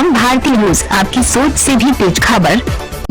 हम भारतीय न्यूज, आपकी सोच से भी तेज खबर।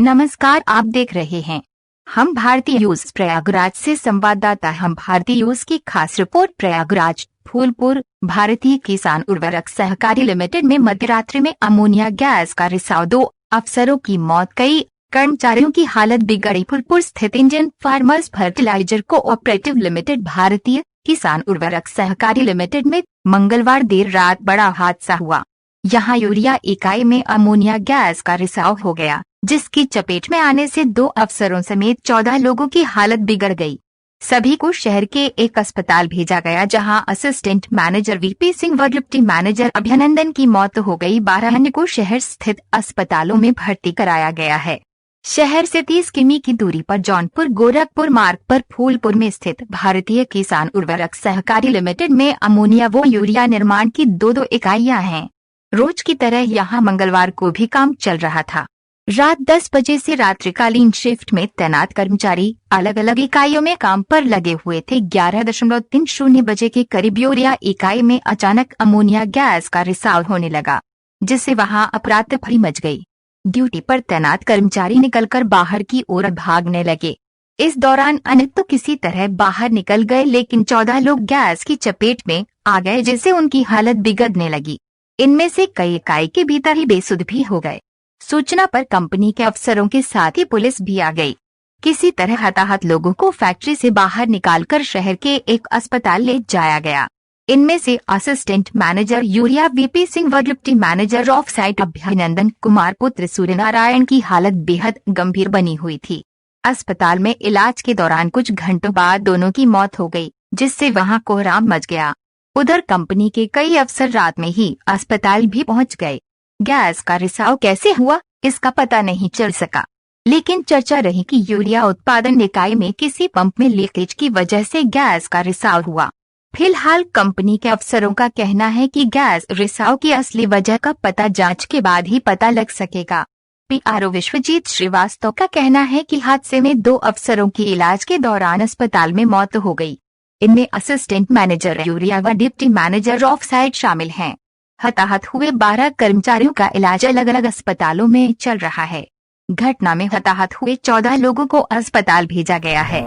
नमस्कार, आप देख रहे हैं हम भारतीय न्यूज प्रयागराज से संवाददाता। हम भारतीय न्यूज की खास रिपोर्ट। प्रयागराज फूलपुर भारतीय किसान उर्वरक सहकारी लिमिटेड में मध्यरात्रि में अमोनिया गैस का रिसाव, 2 अफसरों की मौत, कई कर्मचारियों की हालत बिगड़ी। फूलपुर स्थित Indian farmers fertiliser cooperative limited भारतीय किसान उर्वरक सहकारी लिमिटेड में मंगलवार देर रात बड़ा हादसा हुआ। यहां यूरिया इकाई में अमोनिया गैस का रिसाव हो गया, जिसकी चपेट में आने से 2 अफसरों समेत 14 लोगों की हालत बिगड़ गई। सभी को शहर के एक अस्पताल भेजा गया, जहां असिस्टेंट मैनेजर वीपी सिंह व डिप्टी मैनेजर अभिनंदन की मौत हो गई। 12 अन्य को शहर स्थित अस्पतालों में भर्ती कराया गया है। शहर से 30 किमी की दूरी पर जौनपुर गोरखपुर मार्ग पर फूलपुर में स्थित भारतीय किसान उर्वरक सहकारी लिमिटेड में अमोनिया व यूरिया निर्माण की 2 इकाइयां हैं। रोज की तरह यहां मंगलवार को भी काम चल रहा था। रात 10 बजे से रात्रिकालीन शिफ्ट में तैनात कर्मचारी अलग अलग इकाइयों में काम पर लगे हुए थे। 11:30 बजे के करीब यूरिया इकाई में अचानक अमोनिया गैस का रिसाव होने लगा, जिससे वहां अफरा-तफरी मच गई। ड्यूटी पर तैनात कर्मचारी निकलकर बाहर की ओर भागने लगे। इस दौरान अन्य तो किसी तरह बाहर निकल गए, लेकिन 14 लोग गैस की चपेट में आ गए, जिससे उनकी हालत बिगड़ने लगी। इनमें से कई इकाई के भीतर ही बेसुध भी हो गए। सूचना पर कंपनी के अफसरों के साथ ही पुलिस भी आ गई। किसी तरह हताहत लोगों को फैक्ट्री से बाहर निकालकर शहर के एक अस्पताल ले जाया गया। इनमें से assistant manager urea VP Singh व डिप्टी मैनेजर ऑफ साइट अभिनंदन कुमार पुत्र सूर्यनारायण की हालत बेहद गंभीर बनी हुई थी। अस्पताल में इलाज के दौरान कुछ घंटों बाद दोनों की मौत हो गई, जिससे वहां कोहराम मच गया। उधर कंपनी के कई अफसर रात में ही अस्पताल भी पहुंच गए। गैस का रिसाव कैसे हुआ, इसका पता नहीं चल सका, लेकिन चर्चा रही कि यूरिया उत्पादन इकाई में किसी पंप में लीकेज की वजह से गैस का रिसाव हुआ। फिलहाल कंपनी के अफसरों का कहना है कि गैस रिसाव की असली वजह का पता जांच के बाद ही पता लग सकेगा। पीआरओ विश्वजीत श्रीवास्तव का कहना है कि हादसे में 2 अफसरों की इलाज के दौरान अस्पताल में मौत हो गई। इनमें असिस्टेंट मैनेजर यूरिया व डिप्टी मैनेजर ऑफ साइट शामिल हैं। हताहत हुए 12 कर्मचारियों का इलाज अलग अलग अस्पतालों में चल रहा है। घटना में हताहत हुए 14 लोगों को अस्पताल भेजा गया है।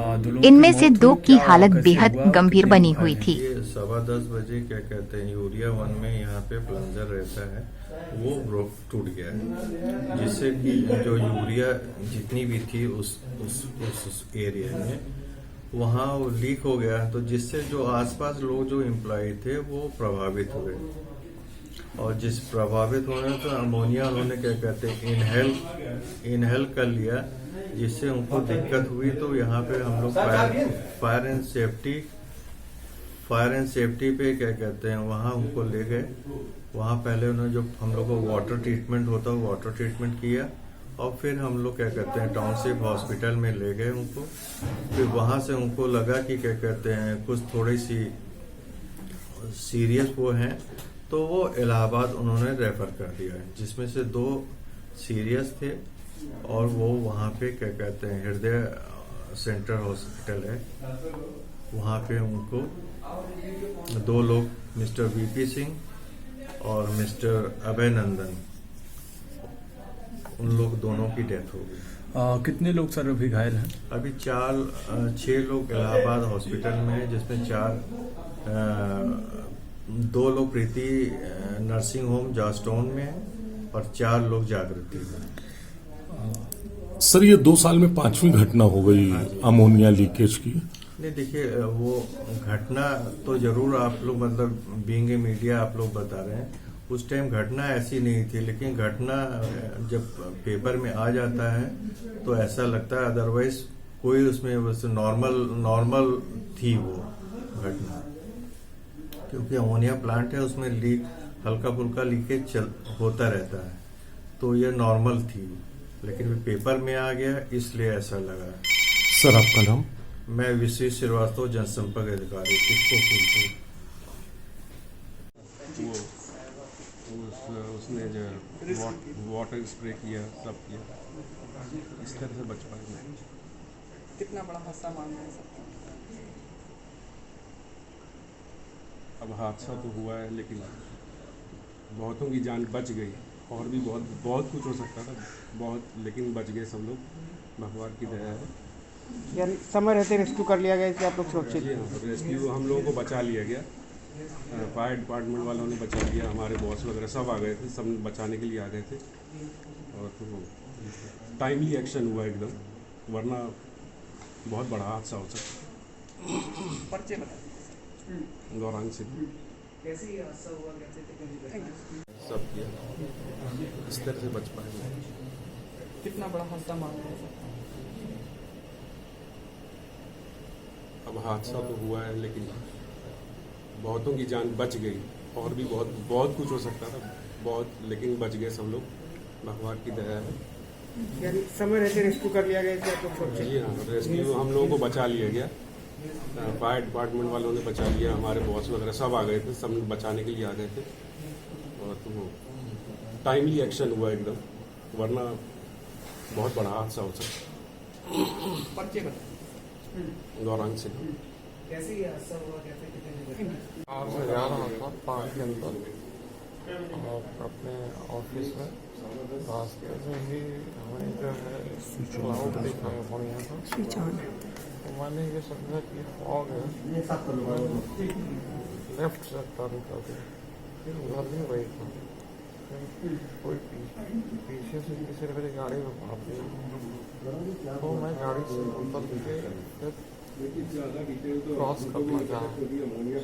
इनमें से 2 की हालत बेहद गंभीर बनी हुई थी। 10:15 बजे क्या कहते हैं, यूरिया 1 में यहाँ पे प्लंजर रहता है, वो टूट गया है, जिससे कि जो यूरिया जितनी भी थी उस एरिया में वहाँ वो लीक हो गया, तो जिससे जो आसपास लोग जो एम्प्लॉय थे वो प्रभावित हुए, और जिस प्रभावित होने तो अमोनिया उन्होंने क्या कहते हैं इनहेल कर लिया, जिससे उनको दिक्कत हुई। तो यहाँ पे हम लोग फायर एंड सेफ्टी पे क्या कहते हैं वहाँ उनको ले गए। वहाँ पहले उन्होंने जो हम लोग को वाटर ट्रीटमेंट होता है वाटर ट्रीटमेंट किया, और फिर हम लोग क्या कहते हैं टाउनशिप हॉस्पिटल में ले गए उनको। फिर वहाँ से उनको लगा कि क्या कहते हैं कुछ थोड़ी सी सीरियस वो हैं, तो वो इलाहाबाद उन्होंने रेफर कर दिया है, जिसमें से 2 सीरियस थे, और वो वहाँ पे क्या कहते हैं हृदय सेंटर हॉस्पिटल है, वहाँ पे उनको 2 लोग मिस्टर वीपी सिंह और मिस्टर अभिनंदन, उन लोग दोनों की डेथ हो गई। कितने लोग सर अभी घायल हैं? अभी 6 लोग इलाहाबाद हॉस्पिटल में हैं, जिसमें 2 लोग प्रीति नर्सिंग होम जॉर्जटाउन में हैं और 4 लोग जागृति में। सर ये 2 साल में 5वीं घटना हो गई अमोनिया लीकेज की। नहीं, देखिए वो घटना तो जरूर आप लोग मतलब बीइंग ए मीडिया आप लोग बता रहे हैं, उस टाइम घटना ऐसी नहीं थी, लेकिन घटना जब पेपर में आ जाता है तो ऐसा लगता है, अदरवाइज कोई उसमें बस नॉर्मल थी वो घटना, क्योंकि अमोनिया प्लांट है, उसमें लीक हल्का फुल्का लीकेज होता रहता है, तो ये नॉर्मल थी, लेकिन पेपर में आ गया इसलिए ऐसा लगा। सर आपका नाम? मैं विशेष श्रीवास्तव, जनसंपर्क अधिकारी, किसको फूलपुर। उसने जो वाटर स्प्रे किया सब किया, इस तरह से बच पाए। कितना बड़ा हादसा मान रहे हैं सर? अब हादसा तो हुआ है, लेकिन बहुतों की जान बच गई। और भी बहुत बहुत कुछ हो सकता था, बहुत, लेकिन बच गए सब लोग, भगवान की दया है। यानी समय रहते रेस्क्यू कर लिया गया, इसलिए आप लोग सुरक्षित जी हैं। हाँ, रेस्क्यू हम लोगों को बचा लिया गया। फायर डिपार्टमेंट वालों ने बचा लिया, हमारे बॉस वगैरह सब आ गए थे, सब बचाने के लिए आ गए थे। और तो टाइमली एक्शन हुआ एकदम, वरना बहुत बड़ा हादसा हो सकता। पर्चे बता। गौरांग से कैसे हादसा हुआ, कैसे सब किया, इस तरह से बच पाए। कितना बड़ा हादसा मान रहे हैं सर? अब हादसा तो हुआ है, लेकिन बहुतों की जान बच गई। और भी बहुत बहुत कुछ हो सकता था, बहुत, लेकिन बच गए सब लोग, भगवान की दया है। यानी समय रहते रेस्क्यू कर लिया गया, इसलिए आप लोग सुरक्षित जी हाँ, रेस्क्यू हम लोगों को बचा लिया गया। फायर डिपार्टमेंट वालों ने बचा लिया, हमारे बॉस वगैरह सब आ गए थे, सब बचाने के लिए आ गए थे। और तो टाइमली एक्शन हुआ एकदम, वरना बहुत बड़ा हादसा हो सकता। पर्चे बता। गौरांग से कैसे हादसा हुआ, कैसे कितने आज मैं जा रहा था पार्क के अंदर और अपने ऑफिस में रास्ते में ही हमें जो है क्लाउड देखा है बढ़िया था। तो मैंने ये समझा कि फॉग है, लेफ्ट से टर्न कर दिया, उधर भी वही था। फिर कोई पीछे से किसी ने मेरी गाड़ी में मार दी, तो मैं गाड़ी से उतर के फिर क्रॉस करना चाहा,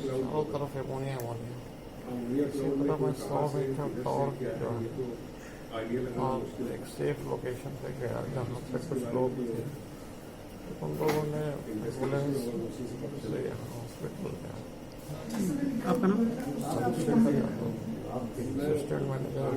चारों तरफ एमोनिया इसी तरह मैं 100 मीटर दौड़ के जो है और एक सेफ लोकेशन पे गया जहाँ पे कुछ लोग थे। तो उन लोगों ने एम्बुलेंस से यहाँ हॉस्पिटल गया। आपका नाम? Assistant manager.